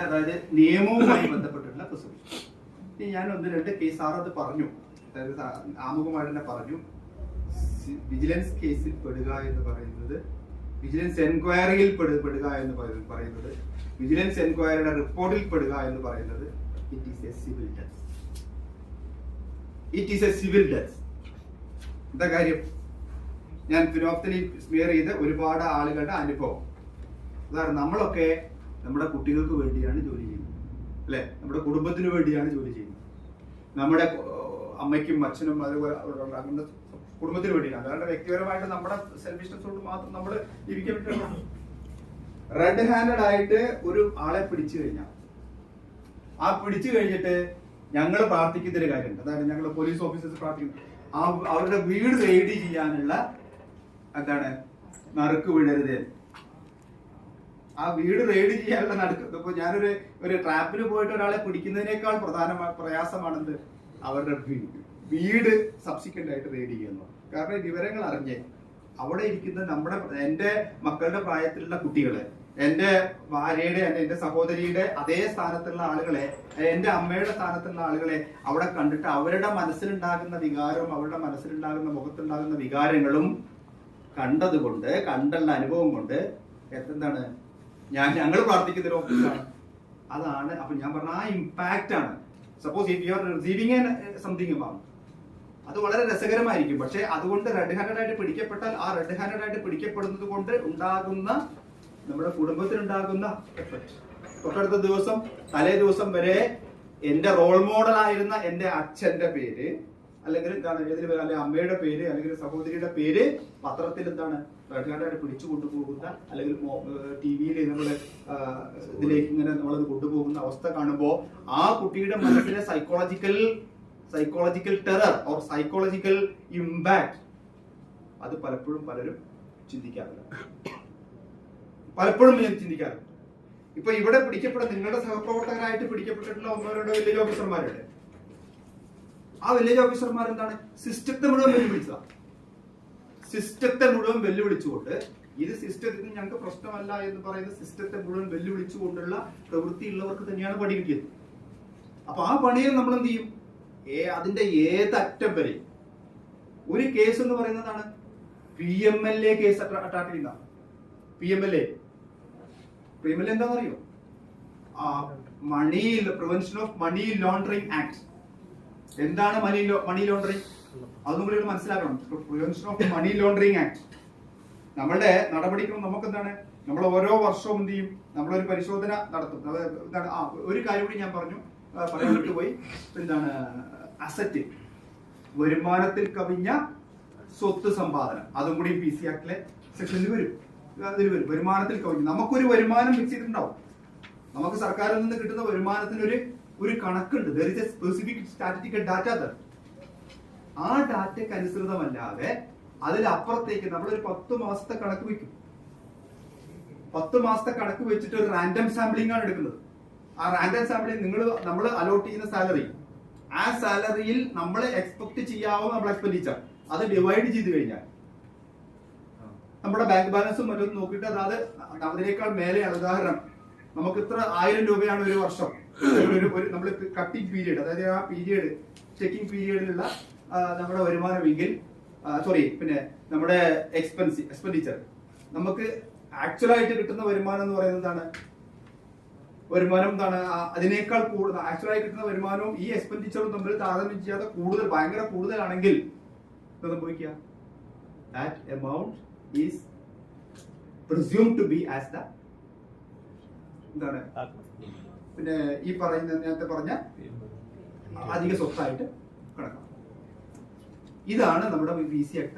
അതായത് നിയമവുമായി ബന്ധപ്പെട്ടിട്ടുള്ള പ്രിസർവേഷൻ. ഇനി ഞാൻ ഒന്ന് രണ്ട് കേസ് സാർ അത് പറഞ്ഞു, അതായത് ആമുഖമായിട്ട് തന്നെ പറഞ്ഞു. വിജിലൻസ് കേസിൽ പെടുക എന്ന് പറയുന്നത്, വിജിലൻസ് എൻക്വയറിയിൽ പെടുക എന്ന് പറയുന്നത്, വിജിലൻസ് എൻക്വയറിയുടെ റിപ്പോർട്ടിൽ പെടുക എന്ന് പറയുന്നത് it is A civil death. It is A civil death. എന്താ കാര്യം? ഞാൻ ഫിനോപ്തലി സ്മിയർ ചെയ്ത ഒരുപാട് ആളുകളുടെ അനുഭവം. അതാണ്, നമ്മളൊക്കെ നമ്മുടെ കുട്ടികൾക്ക് വേണ്ടിയാണ് ജോലി ചെയ്യുന്നത്, അല്ലെ? നമ്മുടെ കുടുംബത്തിന് വേണ്ടിയാണ് ജോലി ചെയ്യുന്നത്. നമ്മുടെ അമ്മയ്ക്കും അച്ഛനും അതുപോലെ കുടുംബത്തിന് വേണ്ടിയാണ്. അതായത് വ്യക്തിപരമായിട്ട് നമ്മുടെ സെൽഫിഷ്നെസ് കൊണ്ട് മാത്രം നമ്മൾ ജീവിക്കാൻ പറ്റില്ല. റെഡ് ഹാൻഡഡ് ആയിട്ട് ഒരു ആളെ പിടിച്ചു കഴിഞ്ഞാൽ, ആ പിടിച്ചു കഴിഞ്ഞിട്ട് ഞങ്ങൾ പ്രാർത്ഥിക്കുന്ന ഒരു കാര്യമുണ്ട്. അതായത് ഞങ്ങൾ പോലീസ് ഓഫീസേഴ്സ് പ്രാർത്ഥിക്കുന്നു, അവരുടെ വീട് റെയ്ഡ് ചെയ്യാനുള്ള എന്താണ് നറുക്ക് വീഴരുത്. ആ വീട് റെയ്ഡ് ചെയ്യാനുള്ള നടുക്ക്. ഇപ്പൊ ഞാനൊരു ട്രാപ്പിൽ പോയിട്ട് ഒരാളെ പിടിക്കുന്നതിനേക്കാൾ പ്രയാസമാണെന്ത് അവരുടെ വീട് സബ്സിക്വന്റ് ആയിട്ട് റെയ്ഡ് ചെയ്യുന്നു. കാരണം വിവരങ്ങൾ അറിഞ്ഞ് അവിടെ ഇരിക്കുന്ന എന്റെ മക്കളുടെ പ്രായത്തിലുള്ള കുട്ടികളെ, എന്റെ ഭാര്യയുടെ, എന്റെ സഹോദരിയുടെ അതേ സ്ഥാനത്തുള്ള ആളുകളെ, എന്റെ അമ്മയുടെ സ്ഥാനത്തുള്ള ആളുകളെ അവിടെ കണ്ടിട്ട് അവരുടെ മനസ്സിലുണ്ടാകുന്ന വികാരവും അവരുടെ മനസ്സിലുണ്ടാകുന്ന മുഖത്തുണ്ടാകുന്ന വികാരങ്ങളും കണ്ടതുകൊണ്ട്, കണ്ടുള്ള അനുഭവം കൊണ്ട് എന്താണ് ഞങ്ങൾ പ്രാർത്ഥിക്കുന്ന ഓഫീസാണ്. അതാണ്. അപ്പൊ ഞാൻ പറഞ്ഞ ആ ഇമ്പാക്റ്റ് ആണ്. Suppose if you are receiving something about, അത് വളരെ രസകരമായിരിക്കും. പക്ഷെ അതുകൊണ്ട് റെഡ് ഹാൻഡഡ് ആയിട്ട് പിടിക്കപ്പെട്ടാൽ, ആ റെഡ് ഹാൻഡഡ് ആയിട്ട് പിടിക്കപ്പെടുന്നത് കൊണ്ട് ഉണ്ടാകുന്ന നമ്മുടെ കുടുംബത്തിനുണ്ടാകുന്ന എഫക്ട്. തൊട്ടടുത്ത ദിവസം, തലേ ദിവസം വരെ എന്റെ റോൾ മോഡലായിരുന്ന എന്റെ അച്ഛന്റെ പേര്, അല്ലെങ്കിൽ എന്താണ് അല്ലെങ്കിൽ അമ്മയുടെ പേര്, അല്ലെങ്കിൽ സഹോദരിയുടെ പേര് പത്രത്തിൽ എന്താണ് റെഡ് ഹാൻഡായിട്ട് പിടിച്ചു കൊണ്ടുപോകുന്ന, അല്ലെങ്കിൽ ടിവിയിൽ നമ്മൾ ഇതിലേക്ക് ഇങ്ങനെ നമ്മളത് കൊണ്ടുപോകുന്ന അവസ്ഥ കാണുമ്പോൾ ആ കുട്ടിയുടെ മനസ്സിലെ psychological terror or psychological impact അത് പലപ്പോഴും പലരും ചിന്തിക്കാറില്ല. ഇപ്പൊ ഇവിടെ പിടിക്കപ്പെടുന്ന നിങ്ങളുടെ സഹപ്രവർത്തകരായിട്ട് പിടിക്കപ്പെട്ടിട്ടുള്ള ഒന്നോ രണ്ടോ വില്ലേജ് ഓഫീസർമാരുണ്ട്. ആ വില്ലേജ് ഓഫീസർമാർ എന്താണ് സിസ്റ്റത്തെ മുഴുവൻ വെല്ലുവിളിച്ചതാണ്. സിസ്റ്റത്തെ മുഴുവൻ വെല്ലുവിളിച്ചുകൊണ്ട്, ഇത് സിസ്റ്റത്തിന് ഞങ്ങൾക്ക് പ്രശ്നമല്ല എന്ന് പറയുന്ന സിസ്റ്റത്തെ മുഴുവൻ വെല്ലുവിളിച്ചുകൊണ്ടുള്ള പ്രവൃത്തിയുള്ളവർക്ക് തന്നെയാണ് പണി കിട്ടിയത്. അപ്പൊ ആ പണിയിൽ നമ്മൾ എന്ത് ചെയ്യും? അതിന്റെ ഏതറ്റം വരെ ഒരു കേസ് എന്ന് പറയുന്നതാണ് PMLA കേസ് അറ്റാക്ക് ചെയ്യുന്ന. PMLA എന്താണെന്നറിയോ? Prevention of money laundering act. എന്താണ് മണി ലോണ്ടറിങ്? അതും കൂടി മനസ്സിലാക്കണം. Prevention of money laundering act. നമ്മളുടെ നടപടികളും നമുക്ക് എന്താണ്, നമ്മൾ ഓരോ വർഷവും എന്ത് ചെയ്യും? നമ്മളൊരു പരിശോധന നടത്തും. എന്താണ് ഒരു കാര്യം കൂടി ഞാൻ പറയാൻ വിട്ടുപോയി. എന്താണ് അസറ്റ്, വരുമാനത്തിൽ കവിഞ്ഞ സ്വത്ത് സമ്പാദനം. അതും കൂടി PC ആക്ടിലെ സെക്ഷനിൽ വരും. അതിൽ വരും വരുമാനത്തിൽ കവിഞ്ഞ്. നമുക്കൊരു വരുമാനം ഫിക്സ് ചെയ്തിട്ടുണ്ടാവും. നമുക്ക് സർക്കാരിൽ നിന്ന് കിട്ടുന്ന വരുമാനത്തിന് ഒരു കണക്കുണ്ട്. there is a specific statistical data there. ആ ഡാറ്റയ്ക്ക് അനുസൃതമല്ലാതെ അതിലപ്പുറത്തേക്ക് നമ്മളൊരു 10 മാസത്തെ കണക്ക് വെക്കും. 10 മാസത്തെ കണക്ക് വെച്ചിട്ട് ഒരു റാൻഡം സാമ്പിളിംഗ് ആണ് എടുക്കുന്നത്. ആ റാൻഡം സാമ്പിളിംഗ് നമ്മൾ അലോട്ട് ചെയ്യുന്ന സാലറി, ആ സാലറിയിൽ നമ്മൾ എക്സ്പെക്ട് ചെയ്യാവുന്ന നമ്മൾ എക്സ്പെൻഡിച്ചർ അത് ഡിവൈഡ് ചെയ്ത് കഴിഞ്ഞാൽ നമ്മുടെ ബാങ്ക് ബാലൻസും മറ്റൊന്നും നോക്കിയിട്ട് അതായത് അതിനേക്കാൾ മേലെയാണ്. ഉദാഹരണം, നമുക്ക് ഇത്ര 1000 രൂപയാണ് ഒരു വർഷം നമ്മൾ കട്ടിംഗ് പീരീഡ്, അതായത് ആ പീരീഡ് ചെക്കിംഗ് പീരീഡിലുള്ള നമ്മുടെ വരുമാനമെങ്കിൽ പിന്നെ നമ്മുടെ എക്സ്പെൻഡിച്ചർ, നമുക്ക് ആക്ച്വലായിട്ട് കിട്ടുന്ന വരുമാനം എന്ന് പറയുന്നത് എന്താണ്? അതിനേക്കാൾ കൂടുതൽ ആക്ച്വലായി കിട്ടുന്ന വരുമാനവും ഈ എക്സ്പെൻഡിച്ചറും തമ്മിൽ താരതമ്യം ചെയ്യാതെ ഭയങ്കര കൂടുതലാണെങ്കിൽ എന്താ സംഭവിക്കുക? That amount is presumed to be as the എന്താണ് പിന്നെ ഈ നേരത്തെ പറഞ്ഞ അധിക സ്വത്തായിട്ട് കണക്കാക്കും. ഇതാണ് നമ്മുടെ PC ആക്ട്.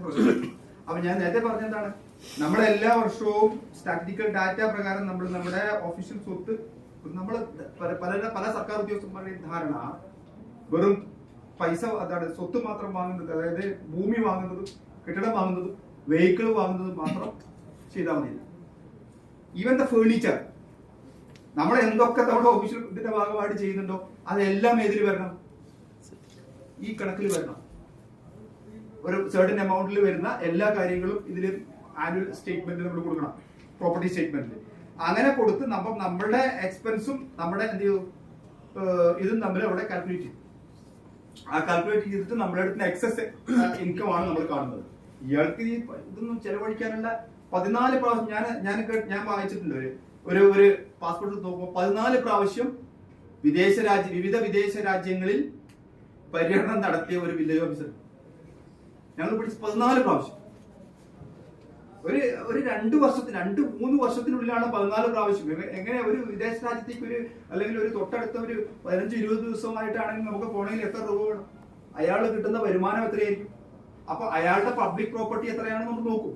അപ്പൊ ഞാൻ നേരത്തെ പറഞ്ഞ എന്താണ്, നമ്മുടെ എല്ലാ വർഷവും സ്റ്റാറ്റിസ്റ്റിക്കൽ ഡാറ്റ പ്രകാരം നമ്മുടെ ഒഫീഷ്യൽ സ്വത്ത്, നമ്മൾ പല സർക്കാർ ഉദ്യോഗസ്ഥന്മാരുടെയും ധാരണ വെറും പൈസ, അതാണ് സ്വത്ത് മാത്രം വാങ്ങുന്നത്, അതായത് ഭൂമി വാങ്ങുന്നതും കെട്ടിടം വാങ്ങുന്നതും വെഹിക്കിൾ വാങ്ങുന്നതും മാത്രം ചെയ്താൽ മതിയില്ല. ഈവൻ ദ ഫേർണിച്ചർ, നമ്മൾ എന്തൊക്കെ നമ്മുടെ ഒഫീഷ്യൽ ഇതിന്റെ ഭാഗമായിട്ട് ചെയ്യുന്നുണ്ടോ അതെല്ലാം ഏതിൽ വരണം? ഈ കണക്കിൽ വരണം. ഒരു സർട്ടൻ എമൗണ്ടിൽ വരുന്ന എല്ലാ കാര്യങ്ങളും ഇതിൽ ആനുവൽ സ്റ്റേറ്റ്മെന്റിൽ നമ്മൾ കൊടുക്കണം, പ്രോപ്പർട്ടി സ്റ്റേറ്റ്മെന്റിൽ. അങ്ങനെ കൊടുത്ത് നമ്മളുടെ എക്സ്പെൻസും നമ്മുടെ എന്ത് ചെയ്തു ഇതും തമ്മിൽ അവിടെ കാൽക്കുലേറ്റ് ചെയ്യും. ആ കാൽക്കുലേറ്റ് ചെയ്തിട്ട് നമ്മുടെ അടുത്ത് എക്സസ് ഇൻകം ആണ് നമ്മൾ കാണുന്നത്. ഇയാൾക്ക് ഈ ഇതൊന്നും ചെലവഴിക്കാനുള്ള 14 പ്രാവശ്യം ഞാൻ വായിച്ചിട്ടുണ്ട്. ഒരു പാസ്പോർട്ട് നോക്കുമ്പോൾ 14 പ്രാവശ്യം വിവിധ വിദേശ രാജ്യങ്ങളിൽ പര്യടനം നടത്തിയ ഒരു വില്ലേജ് ഓഫീസർ ഞങ്ങൾ പിടിച്ച് 14 പ്രാവശ്യം. ഒരു 2-3 വർഷത്തിനുള്ളിലാണ് 14 പ്രാവശ്യം. എങ്ങനെ ഒരു വിദേശ രാജ്യത്തേക്ക് അല്ലെങ്കിൽ ഒരു തൊട്ടടുത്ത ഒരു 15-20 ദിവസമായിട്ടാണെങ്കിൽ നമുക്ക് പോണെങ്കിൽ എത്ര രൂപ വേണം? അയാൾ കിട്ടുന്ന വരുമാനം എത്രയായിരിക്കും? അപ്പൊ അയാളുടെ പബ്ലിക് പ്രോപ്പർട്ടി എത്രയാണെന്ന് നമ്മൾ നോക്കും.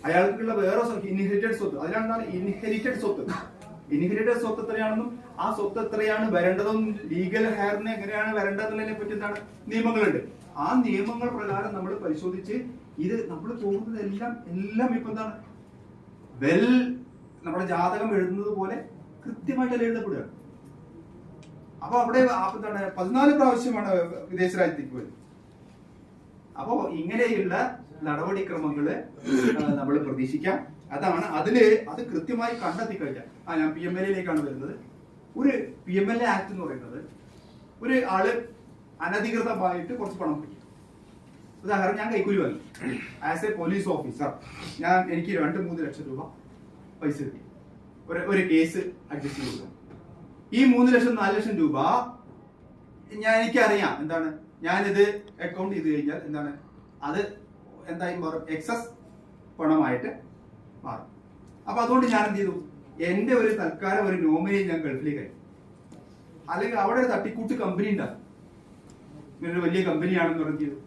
അയാൾക്കുള്ള വേറെ ഇൻഹെറിറ്റഡ് സ്വത്ത്, അതിനാണ് ഇൻഹെറിറ്റഡ് സ്വത്ത് എത്രയാണെന്നും ആ സ്വത്ത് എത്രയാണ് വരേണ്ടതും ലീഗൽ ഹെയറിന് എങ്ങനെയാണ് വരേണ്ടതെന്നതിനെ പറ്റി എന്താണ് നിയമങ്ങളുണ്ട്. ആ നിയമങ്ങൾ പ്രകാരം നമ്മൾ പരിശോധിച്ച് ഇത് നമ്മൾ പോകുന്നത് എല്ലാം ഇപ്പൊ എന്താണ് നമ്മുടെ ജാതകം എഴുതുന്നത് പോലെ കൃത്യമായിട്ട് എഴുതപ്പെടുക. അപ്പൊ അവിടെ എന്താണ് 14 പ്രാവശ്യമാണ് വിദേശ രാജ്യത്തേക്ക് പോയത്. അപ്പോ ഇങ്ങനെയുള്ള നടപടിക്രമങ്ങള് നമ്മൾ പ്രതീക്ഷിക്കാം. അതാണ് അത് കൃത്യമായി കണ്ടെത്തി കഴിഞ്ഞാൽ ഞാൻ PMLA-യിലേക്കാണ് വരുന്നത്. ഒരു PMLA ആക്ട് എന്ന് പറയുന്നത് ഒരു ആള് അനധികൃതമായിട്ട് കുറച്ച് പണം പിടിക്കും. ഉദാഹരണം, ഞാൻ കൈക്കൂലി വാങ്ങി ആസ് എ പോലീസ് ഓഫീസർ, എനിക്ക് 2-3 ലക്ഷം രൂപ പൈസ കിട്ടി, ഒരു കേസ് അഡ്ജസ്റ്റ് ചെയ്തു. ഈ 3 ലക്ഷം 4 ലക്ഷം രൂപ എനിക്കറിയാം എന്താണ്, ഞാനിത് അക്കൗണ്ട് ചെയ്ത് കഴിഞ്ഞാൽ എന്താണ് അത് എന്തായി മാറും, എക്സസ് പണമായിട്ട് മാറും. അപ്പൊ അതുകൊണ്ട് ഞാൻ എന്ത് ചെയ്തു, എന്റെ ഒരു തൽക്കാലം ഒരു നോമിനി ഞാൻ ഗൾഫിലേക്ക് അയക്കും. അല്ലെങ്കിൽ അവിടെ ഒരു തട്ടിക്കൂട്ട് കമ്പനി ഉണ്ടാകും, ഇങ്ങനെ ഒരു വലിയ കമ്പനിയാണെന്ന് പറഞ്ഞു ചെയ്തു